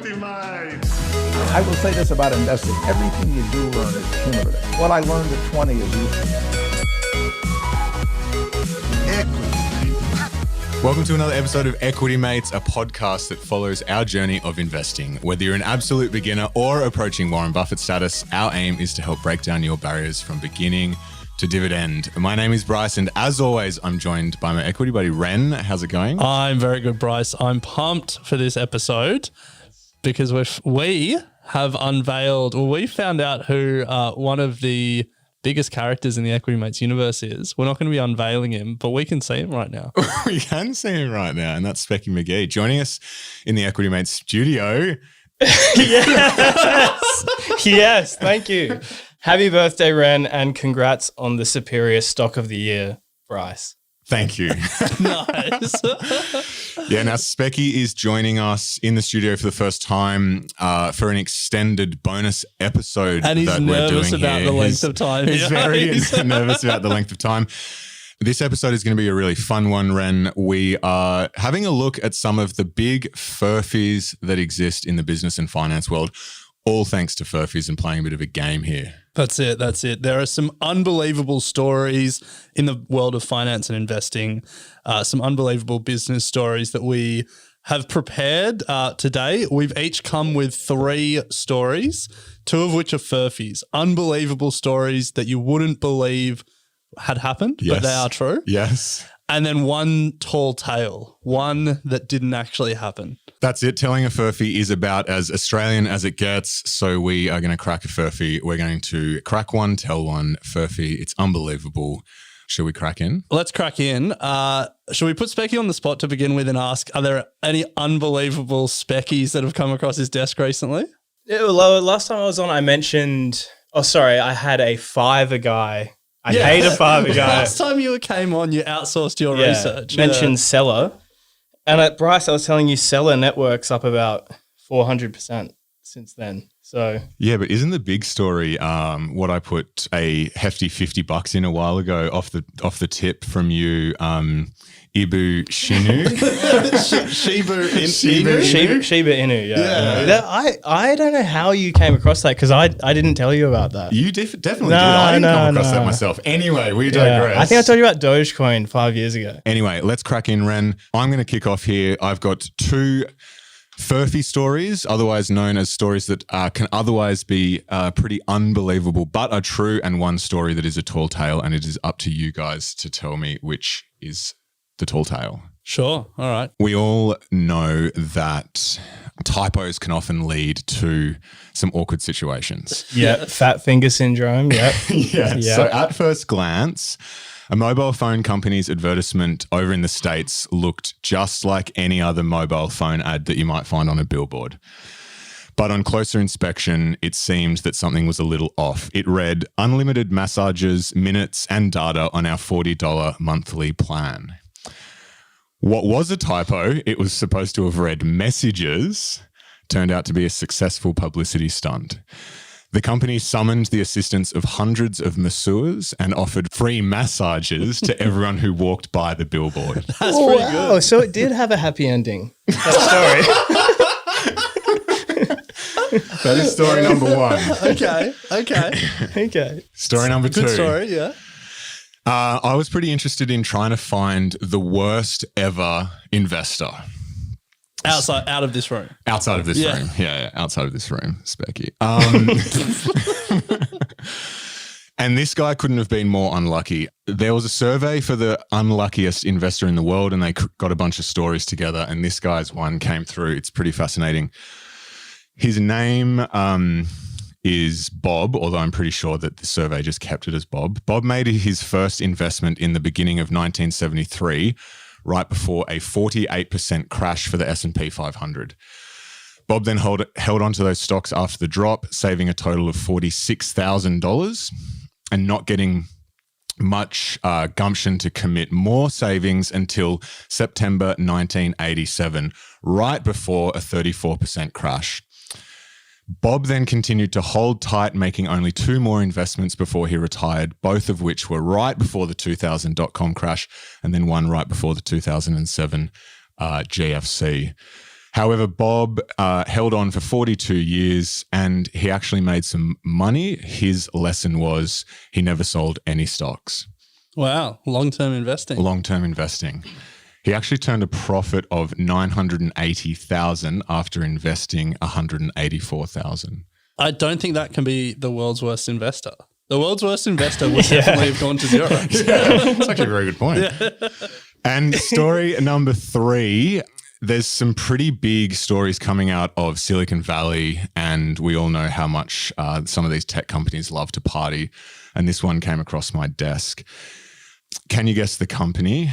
Speccy Magee. I will say this about investing. Everything you do learn is cumulative. What I learned at 20 is useful. Welcome to another episode of Equity Mates, a podcast that follows our journey of investing. Whether you're an absolute beginner or approaching Warren Buffett status, our aim is to help break down your barriers from beginning to dividend. My name is Bryce, and as always, I'm joined by my equity buddy, Ren. How's it going? I'm very good, Bryce. I'm pumped for this episode because we have unveiled, or we found out who one of the biggest characters in the Equity Mates universe is. We're not going to be unveiling him, but we can see him right now. We can see him right now, and that's Speccy Magee joining us in the Equity Mates studio. Yes, thank you. Happy birthday, Ren, and congrats on the superior stock of the year, Bryce. Thank you. Nice. Yeah, now Specky is joining us in the studio for the first time for an extended bonus episode And he's that we're doing nervous about here. the length of time. He's very nervous about the length of time. This episode is going to be a really fun one, Ren. We are having a look at some of the big Furphys that exist in the business and finance world, all thanks to Furphys and playing a bit of a game here. That's it. There are some unbelievable stories in the world of finance and investing, some unbelievable business stories that we have prepared today. We've each come with 3 stories, 2 of which are Furphys. Unbelievable stories that you wouldn't believe had happened, Yes. but they are true. Yes. And then one tall tale, one that didn't actually happen. That's it. Telling a Furphy is about as Australian as it gets. So we are going to crack a Furphy. We're going to crack one, tell one, Furphy. It's unbelievable. Shall we crack in? Let's crack in. Shall we put Specky on the spot to begin with and ask, are there any unbelievable Speckies that have come across his desk recently? Yeah, well, last time I was on, I mentioned, I had a fiver guy. I hate a fiver guy. Last time you came on, you outsourced your research. Mentioned seller. And at Bryce, I was telling you seller network's up about 400% since then. So Yeah, but isn't the big story what I put a hefty $50 in a while ago off the tip from you, Ibu Shinu? Shiba Inu, yeah. I don't know how you came across that because I didn't tell you about that. You definitely did. I didn't come across that myself. Anyway, we digress. I think I told you about Dogecoin 5 years ago. Anyway, let's crack in, Ren. I'm going to kick off here. I've got 2 Furphy stories, otherwise known as stories that can otherwise be pretty unbelievable, but are true, and one story that is a tall tale, and it is up to you guys to tell me which is the tall tale. Sure. All right. We all know that typos can often lead to some awkward situations. Yeah, fat finger syndrome, yeah. Yeah. So at first glance, a mobile phone company's advertisement over in the States looked just like any other mobile phone ad that you might find on a billboard. But on closer inspection, it seemed that something was a little off. It read, unlimited massages, minutes, and data on our $40 monthly plan. What was a typo, it was supposed to have read messages, turned out to be a successful publicity stunt. The company summoned the assistance of hundreds of masseurs and offered free massages to everyone who walked by the billboard. That's pretty good. So it did have a happy ending, that story. That is story number 1. Okay. Story number 2. Good story, yeah. I was pretty interested in trying to find the worst ever investor. Out of this room. Outside of this room. Yeah, outside of this room, Specky. And this guy couldn't have been more unlucky. There was a survey for the unluckiest investor in the world, and they got a bunch of stories together, and this guy's one came through. It's pretty fascinating. His name is Bob, although I'm pretty sure that the survey just kept it as Bob. Bob made his first investment in the beginning of 1973, right before a 48% crash for the S&P 500. Bob then held on to those stocks after the drop, saving a total of $46,000 and not getting much gumption to commit more savings until September 1987, right before a 34% crash. Bob then continued to hold tight, making only 2 more investments before he retired, both of which were right before the 2000 dot-com crash and then one right before the 2007 GFC. However, Bob held on for 42 years and he actually made some money. His lesson was he never sold any stocks. Wow. Long-term investing. Long-term investing. He actually turned a profit of 980,000 after investing 184,000. I don't think that can be the world's worst investor. The world's worst investor would definitely have gone to zero. That's actually a very good point. And story number 3, there's some pretty big stories coming out of Silicon Valley, and we all know how much some of these tech companies love to party. And this one came across my desk. Can you guess the company?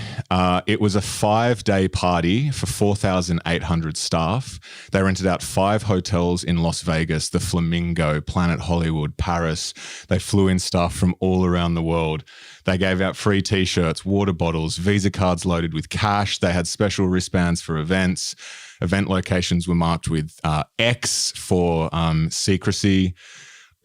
It was a 5-day party for 4,800 staff. They rented out 5 hotels in Las Vegas, the Flamingo, Planet Hollywood, Paris. They flew in staff from all around the world. They gave out free T-shirts, water bottles, Visa cards loaded with cash. They had special wristbands for events. Event locations were marked with X for secrecy.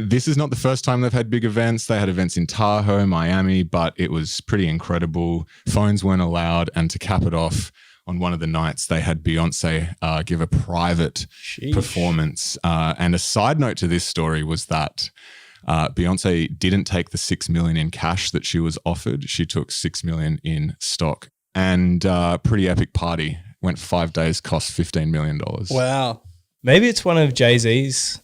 This is not the first time they've had big events. They had events in Tahoe, Miami, but it was pretty incredible. Phones weren't allowed. And to cap it off, on one of the nights, they had Beyonce give a private performance. And a side note to this story was that Beyonce didn't take the $6 million in cash that she was offered. She took $6 million in stock. And pretty epic party. Went 5 days, cost $15 million. Wow. Maybe it's one of Jay-Z's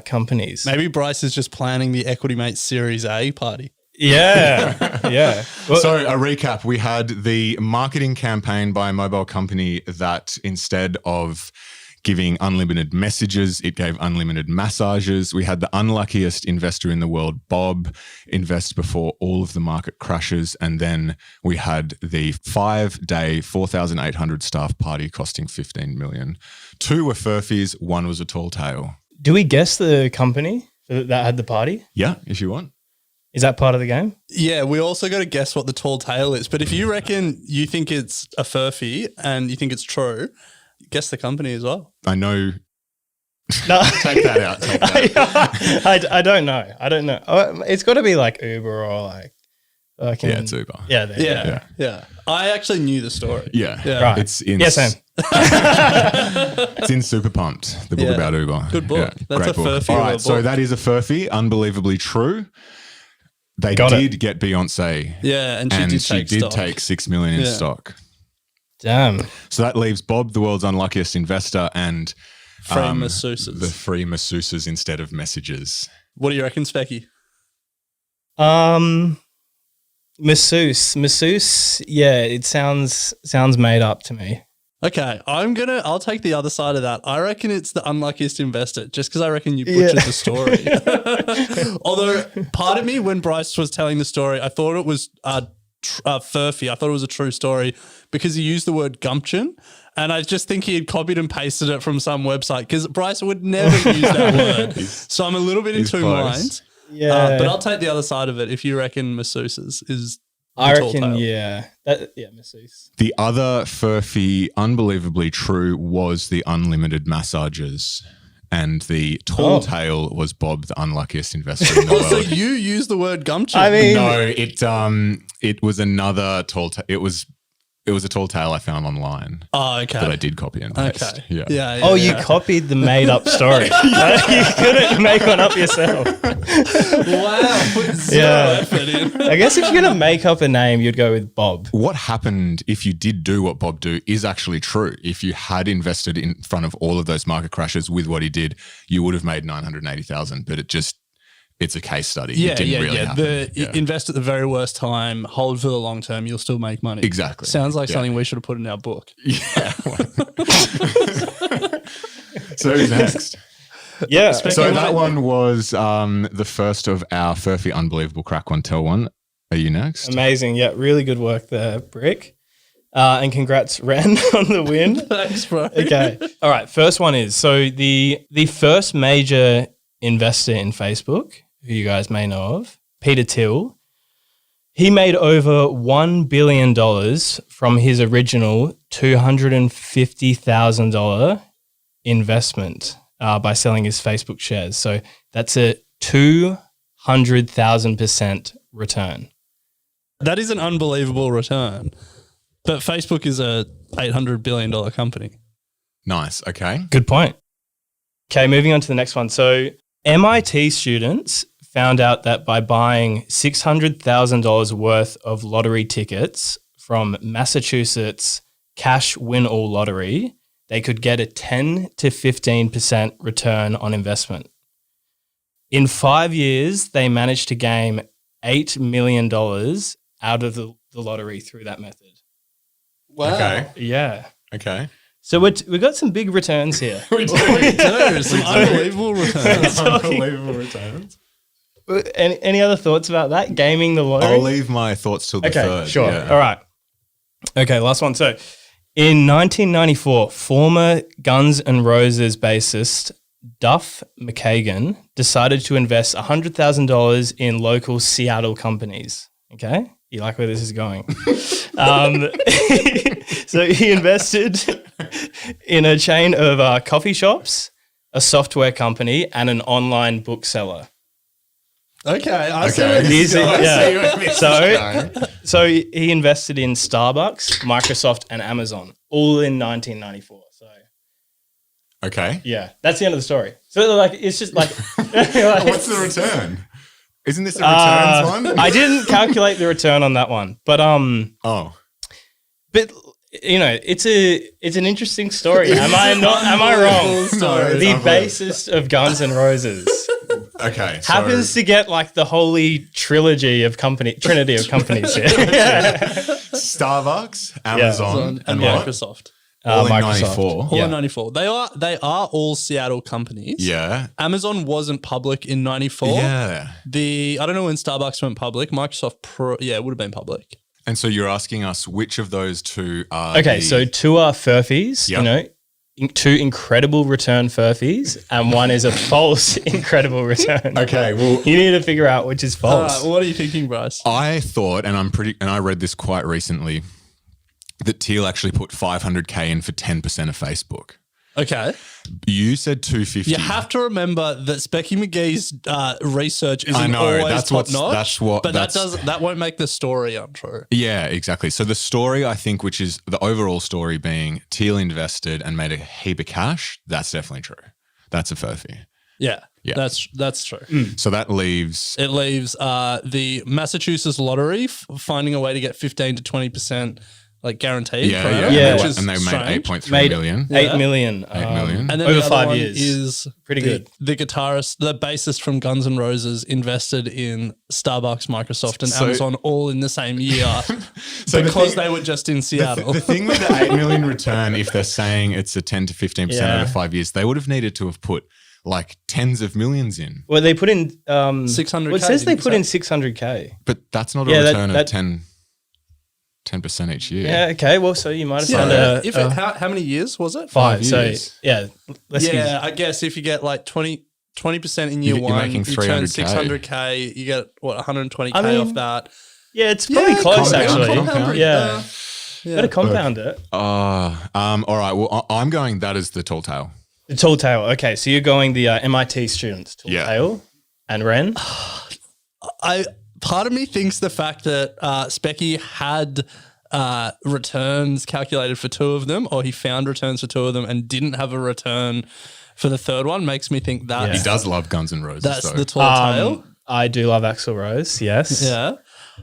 companies. Maybe Bryce is just planning the Equity Mates Series A party. Yeah. Yeah. Well, So a recap, we had the marketing campaign by a mobile company that instead of giving unlimited messages, it gave unlimited massages. We had the unluckiest investor in the world, Bob, invest before all of the market crashes. And then we had the 5-day, 4,800 staff party costing $15 million. 2 were Furphys, 1 was a tall tale. do we guess the company that had the party? Yeah, if you want. Is that part of the game? Yeah, we also got to guess what the tall tale is. But if you reckon you think it's a Furphy and you think it's true, guess the company as well. I know. No. Take that out. Take that. I don't know. I don't know. Oh, it's got to be like Uber or like. Yeah, it's Uber. Yeah, Yeah. I actually knew the story. Yeah. Right. It's in. Yeah, same. It's in Super Pumped, the book Yeah. about Uber. Good book. That's great a book. Furphy All of a right, so book. that is a Furphy, unbelievably true. They Got did get Beyonce. Yeah, and she did take stock. $6 million in Yeah. stock. Damn. So that leaves Bob, the world's unluckiest investor, and Free masseuses. the free masseuses instead of messages. What do you reckon, Specky? Masseuse. Yeah, it sounds made up to me. Okay, I'll take the other side of that. I reckon it's the unluckiest investor, just because I reckon you butchered the story. Although part of me, when Bryce was telling the story, I thought it was Furphy. I thought it was a true story because he used the word gumption. And I just think he had copied and pasted it from some website because Bryce would never use that word. So I'm a little bit in two close. minds. Yeah, But I'll take the other side of it if you reckon masseuses is I the tall reckon. tale. Yeah, masseuse. The other Furphy, unbelievably true, was the unlimited massages. And the tall tale was Bob, the unluckiest investor in the Oh, so world. you used the word gumption. I mean, No, it was another tall tale. It was a tall tale I found online Oh, okay. that I did copy and paste. Okay. Yeah. Oh, you copied the made up story. You couldn't make one up yourself. Wow. Put zero effort in. I guess if you're going to make up a name, you'd go with Bob. What happened if you did do what Bob do is actually true. If you had invested in front of all of those market crashes with what he did, you would have made 980,000, but it's a case study. It didn't really happen. Invest at the very worst time, hold for the long term, you'll still make money. Exactly. Sounds like something we should have put in our book. Yeah. So who's next? Yeah. So that one was the first of our Furphy Unbelievable Crack One Tell One. Are you next? Amazing. Yeah, really good work there, Brick. And congrats, Ren, on the win. Thanks, bro. Okay. All right. First one is, so the first major investor in Facebook, who you guys may know of, Peter Thiel, he made over $1 billion from his original $250,000 investment by selling his Facebook shares. So that's a 200,000% return. That is an unbelievable return. But Facebook is a $800 billion company. Nice. Okay. Good point. Okay, moving on to the next one. So MIT students found out that by buying $600,000 worth of lottery tickets from Massachusetts Cash Win All Lottery, they could get a 10 to 15% return on investment. In 5 years, they managed to gain $8 million out of the lottery through that method. Wow. Okay. Yeah. Okay. So we've got some big returns here. We do. Some unbelievable returns. Unbelievable returns. Any other thoughts about that? Gaming the lottery? I'll leave my thoughts till the third. Sure. Yeah. All right. Okay, last one. So in 1994, former Guns N' Roses bassist Duff McKagan decided to invest $100,000 in local Seattle companies. Okay? You like where this is going? So he invested in a chain of coffee shops, a software company, and an online bookseller. Okay. I see Okay. where this is going. Yeah. So he invested in Starbucks, Microsoft, and Amazon, all in 1994. So Okay. yeah, that's the end of the story. So like, it's just like, What's the return? Isn't this a returns one? I didn't calculate the return on that one, but Oh. but you know, it's an interesting story. Am I wrong? No, The it's bassist of Guns N' Roses Okay. So, happens to get like the holy trinity of companies here. Starbucks, Amazon, And what? Microsoft. All in Microsoft. 94. All in 94. They are all Seattle companies. Yeah. Amazon wasn't public in 94. Yeah. I don't know when Starbucks went public. Microsoft it would have been public. And so you're asking us which of those two are Okay, so two are Furphys, Yep. you know, two incredible return Furphys, and one is a false incredible return. Okay, well, You need to figure out which is false. What are you thinking, Bryce? I thought, and I read this quite recently, that Teal actually put 500K in for 10% of Facebook. Okay. You said 250. You have to remember that Speccy Magee's research isn't I know, always that's top what's- notch. that's what- But that's- that won't make the story untrue. Yeah, exactly. So the story, I think, which is the overall story being Teal invested and made a heap of cash, that's definitely true. That's a Furphy. Yeah. Yeah. That's true. So that leaves It leaves the Massachusetts lottery finding a way to get 15 to 20% like guaranteed. yeah, per yeah, annum, Yeah. which And, is they made strange. 8.3 Made million. 8 million. 8 million. And then Over the other 5 one years. is Pretty good. The guitarist, the bassist from Guns N' Roses invested in Starbucks, Microsoft, and So- Amazon all in the same year So the because thing- they were just in Seattle. The thing with the 8 million return, if they're saying it's a 10 to 15% Yeah. over 5 years, they would have needed to have put like tens of millions in. Well, they put in 600K, Well, it says they didn't you put in say? 600K. But that's not a Yeah, that- return that- of 10% each year. Yeah. Okay. Well, so you might have found How many years was it? 5. 5 So years. yeah, let's Yeah, I guess if you get like 20% in year You're one, making you turn 300K. 600K, you get what 120K I mean, off that. yeah, it's probably close compound, actually. compound. Yeah, better compound it. All right. Well, I'm going that is the tall tale. The tall tale. Okay, so you're going the MIT students tall Yeah. tale, and Ren. Part of me thinks the fact that Specky had returns calculated for two of them, or he found returns for two of them and didn't have a return for the third one, makes me think He that's does love Guns N' Roses. that's though. the tall tale. I do love Axl Rose. Yes. Yeah.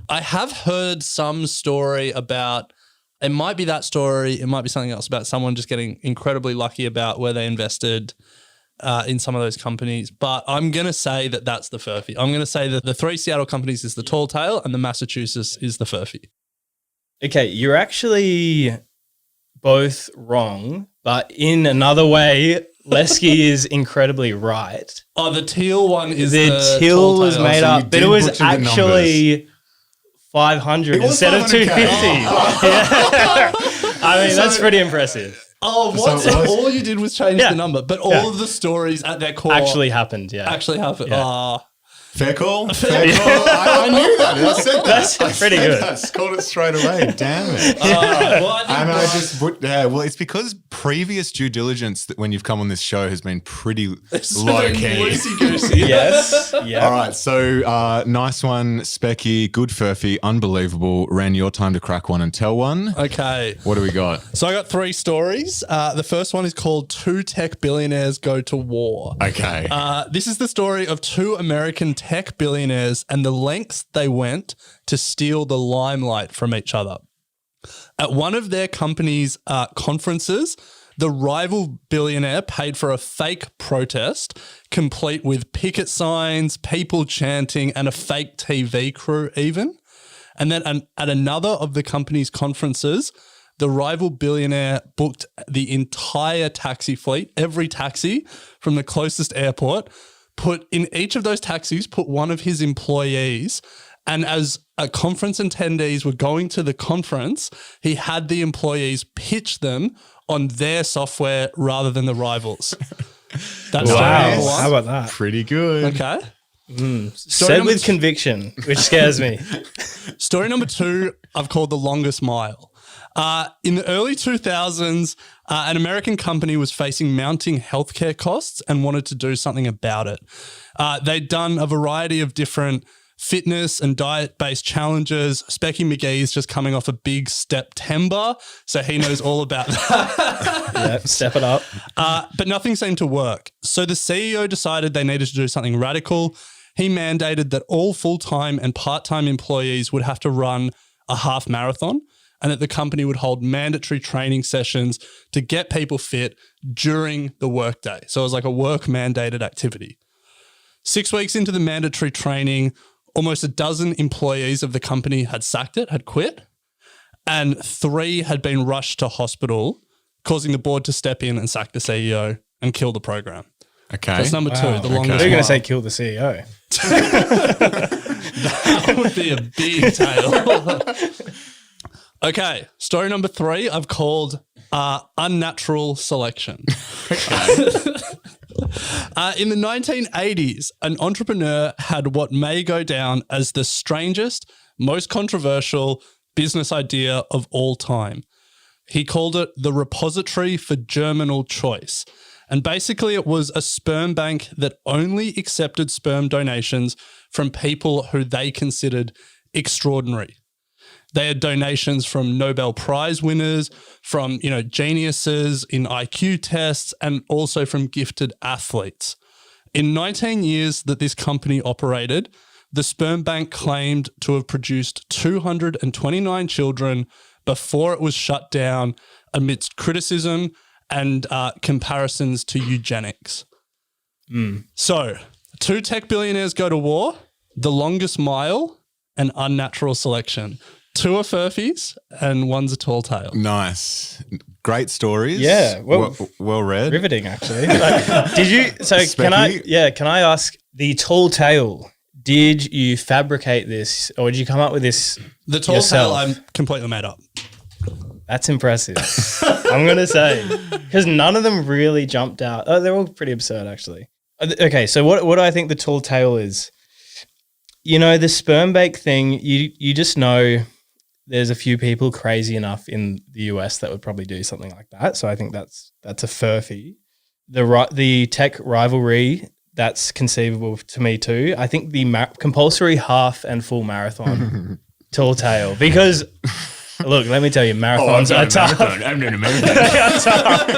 I have heard some story about, it might be that story, it might be something else about someone just getting incredibly lucky about where they invested in some of those companies. But I'm going to say that that's the Furphy. I'm going to say that the three Seattle companies is the tall tale and the Massachusetts is the Furphy. Okay, you're actually both wrong, but in another way, Lesky is incredibly right. Oh, the teal one is The till tall was tale. made so you up, but did it was butcher the actually 500 It was instead of 500K. 250. Yeah. I mean, that's pretty impressive. Oh, what? So it was- All you did was change Yeah. the number, but all Yeah. of the stories at their core Actually happened, yeah. actually happened. Yeah. Ah. Fair call. Fair call. I knew that. I said that. That's I pretty said good. that. Called it straight away. Damn it. Well, I think And I Bryce- just put, yeah, well, it's because previous due diligence that when you've come on this show has been pretty low key. Loosey-goosey. Yes. Yeah. All right, so nice one, Speccy, good Furphy, unbelievable. Ren, your time to crack one and tell one. Okay. What do we got? So I got 3 stories. The first one is called 2 Tech Billionaires Go to War. Okay. This is the story of 2 American tech billionaires and the lengths they went to steal the limelight from each other. At one of their company's conferences, the rival billionaire paid for a fake protest, complete with picket signs, people chanting, and a fake TV crew even. And then at another of the company's conferences, the rival billionaire booked the entire taxi fleet, every taxi from the closest airport, put in each of those taxis, put one of his employees. And as conference attendees were going to the conference, he had the employees pitch them on their software rather than the rivals. That's Wow. story number 1. How about that? Pretty good. Okay. Said number with conviction, which scares me. Story number 2, I've called The Longest Mile. In the early 2000s, an American company was facing mounting healthcare costs and wanted to do something about it. They'd done a variety of different fitness and diet-based challenges. Speccy Magee is just coming off a big September, so he knows all about that. Yeah, step it up. But nothing seemed to work. So the CEO decided they needed to do something radical. He mandated that all full-time and part-time employees would have to run a half marathon and that the company would hold mandatory training sessions to get people fit during the workday. So it was like a work-mandated activity. 6 weeks into the mandatory training, almost a dozen employees of the company had sacked it, had quit, and 3 had been rushed to hospital, causing the board to step in and sack the CEO and kill the program. Okay. That's number 2, the longest They're mile. going to say kill the CEO. That would be a big tale. Okay, story number 3 I've called Unnatural Selection. In the 1980s, an entrepreneur had what may go down as the strangest, most controversial business idea of all time. He called it the Repository for Germinal Choice. And basically it was a sperm bank that only accepted sperm donations from people who they considered extraordinary. They had donations from Nobel Prize winners, from, geniuses in IQ tests, and also from gifted athletes. In 19 years that this company operated, the sperm bank claimed to have produced 229 children before it was shut down amidst criticism and comparisons to eugenics. So, 2 tech billionaires go to war, The Longest Mile, and Unnatural Selection. 2 are Furphys and 1's a tall tale. Nice. Great stories. Yeah, Well read. Riveting, actually. Did you? So Specky? can I ask the tall tale? Did you fabricate this, or did you come up with this? The tall yourself? tale I'm completely made up. That's impressive. I'm gonna say, because none of them really jumped out. Oh, they're all pretty absurd, actually. Okay, so what do I think the tall tale is? The sperm bank thing. You just know. There's a few people crazy enough in the US that would probably do something like that. So I think that's a Furphy. The tech rivalry, that's conceivable to me too. I think the compulsory half and full marathon, tall tale. Because, look, let me tell you, marathons are tough. I'm doing a marathon. They are tough.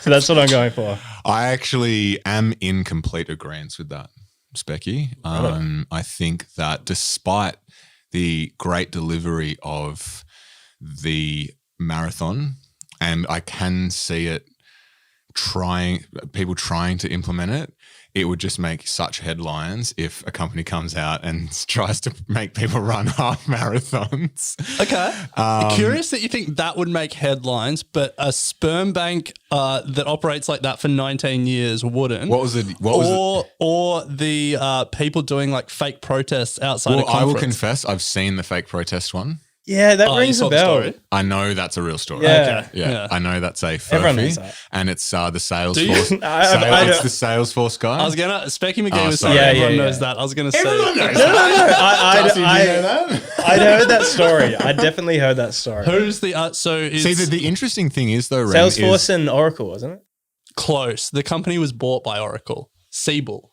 So that's what I'm going for. I actually am in complete agreement with that, Speccy. I think that despite the great delivery of the marathon, and I can see it people trying to implement it would just make such headlines if a company comes out and tries to make people run half marathons. Okay. Curious that you think that would make headlines, but a sperm bank that operates like that for 19 years wouldn't. What was it? Or the people doing like fake protests outside Well, a conference. I will confess, I've seen the fake protest one. Yeah, that Oh, you rings saw a the bell. story? I know that's a real story. Yeah. Yeah, I know that's a Everyone knows Furphy, that. and it's the Salesforce. you? I it's don't- the Salesforce guy. I was gonna Speccy Magee Oh, was sorry. saying Yeah, everyone yeah, knows yeah. that. I was gonna say Everyone knows that. Darcy, do you know that? I'd heard that story. I definitely heard that story. who's the so it's See, the interesting thing is though, Ren, Salesforce is, and Oracle, wasn't it? close. The company was bought by Oracle. Siebel.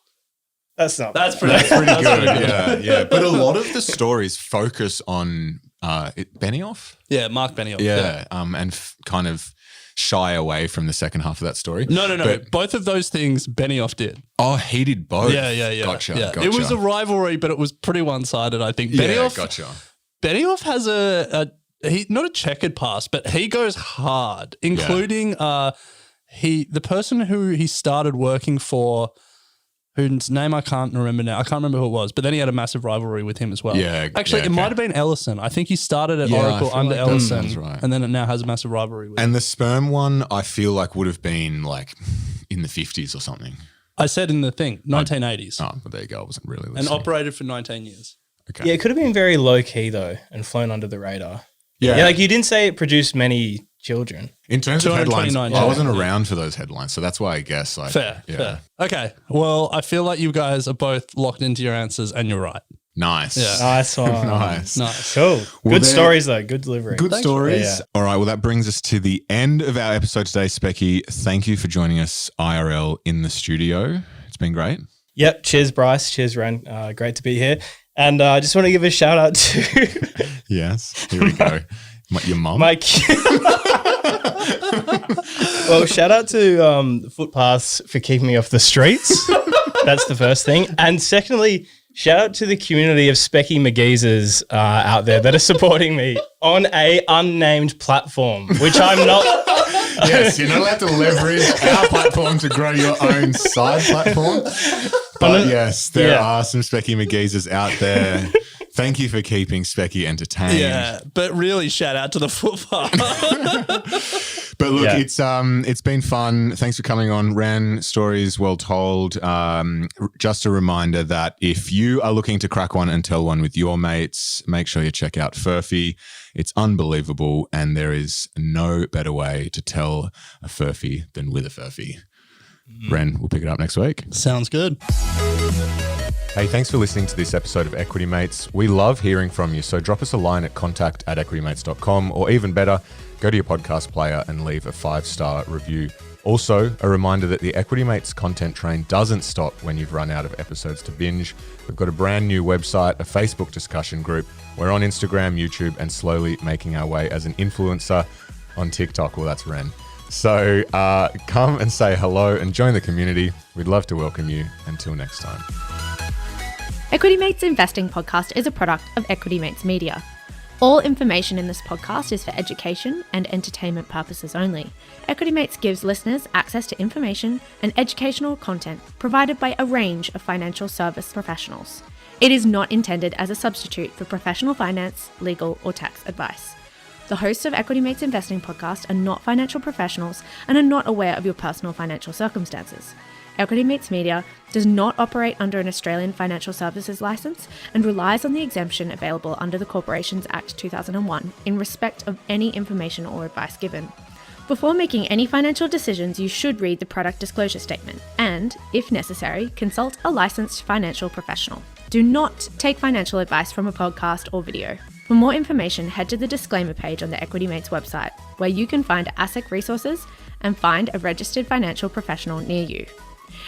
That's not. That's pretty. pretty good. Yeah. But a lot of the stories focus on Benioff. Yeah, Mark Benioff. Yeah, and kind of shy away from the second half of that story. No. But, Both of those things Benioff did. oh, he did both. Yeah. Gotcha. Yeah. It was a rivalry, but it was pretty one-sided, I think. Benioff, gotcha. Benioff has he not a checkered past, but he goes hard, including the person who he started working for, whose name I can't remember now. I can't remember who it was, but then he had a massive rivalry with him as well. Yeah, Actually, yeah, it okay. might have been Ellison. I think he started at Yeah, I Oracle feel under like that Ellison, sounds right. and then it now has a massive rivalry with him. And the sperm one, I feel like would have been like in the 50s or something. I said in the thing, 1980s, Oh, but there you go. I wasn't really and listening. operated for 19 years. Okay. Yeah, it could have been very low key though, and flown under the radar. Yeah. Yeah, like you didn't say it produced many children. In terms of headlines, 229, I yeah. wasn't around for those headlines, so that's why I guess like Fair. Okay. Well, I feel like you guys are both locked into your answers, and you're right. Nice. Yeah. Nice one. Nice. Nice. Cool. Well, Good there- stories though. Good delivery. Good stories. Yeah. All right. Well, that brings us to the end of our episode today, Specky. Thank you for joining us IRL in the studio. It's been great. Yep. Cheers, Bryce. Cheers, Ren. Great to be here. And I just want to give a shout out to Yes. Here we go. Your mum. my well, shout out to Footpaths for keeping me off the streets. That's the first thing. And secondly, shout out to the community of Speccy Magees out there that are supporting me on a unnamed platform, which I'm not. Yes, you're not allowed to leverage our platform to grow your own side platform. But yes, there are some Specky McGeezers out there. Thank you for keeping Specky entertained. Yeah, but really shout out to the footpath. But look, it's been fun. Thanks for coming on. Ren, stories well told. Just a reminder that if you are looking to crack one and tell one with your mates, make sure you check out Furphy. It's unbelievable, and there is no better way to tell a Furphy than with a Furphy. Ren, we'll pick it up next week. Sounds good. Hey, thanks for listening to this episode of Equity Mates. We love hearing from you, so drop us a line at contact@equitymates.com, or even better, go to your podcast player and leave a 5-star review. Also, a reminder that the Equity Mates content train doesn't stop when you've run out of episodes to binge. We've got a brand new website, a Facebook discussion group. We're on Instagram, YouTube, and slowly making our way as an influencer on TikTok. Well, that's Ren. So come and say hello and join the community. We'd love to welcome you. Until next time. Equity Mates Investing Podcast is a product of Equity Mates Media. All information in this podcast is for education and entertainment purposes only. Equity Mates gives listeners access to information and educational content provided by a range of financial service professionals. It is not intended as a substitute for professional finance, legal, or tax advice. The hosts of Equity Mates Investing Podcast are not financial professionals and are not aware of your personal financial circumstances. Equity Mates Media does not operate under an Australian Financial Services Licence and relies on the exemption available under the Corporations Act 2001 in respect of any information or advice given. Before making any financial decisions, you should read the product disclosure statement and, if necessary, consult a licensed financial professional. Do not take financial advice from a podcast or video. For more information, head to the disclaimer page on the Equity Mates website, where you can find ASIC resources and find a registered financial professional near you.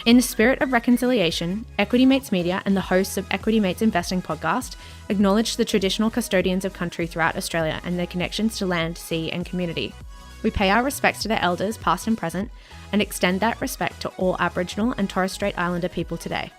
In the spirit of reconciliation, Equity Mates Media and the hosts of Equity Mates Investing Podcast acknowledge the traditional custodians of country throughout Australia and their connections to land, sea and community. We pay our respects to their elders, past and present, and extend that respect to all Aboriginal and Torres Strait Islander people today.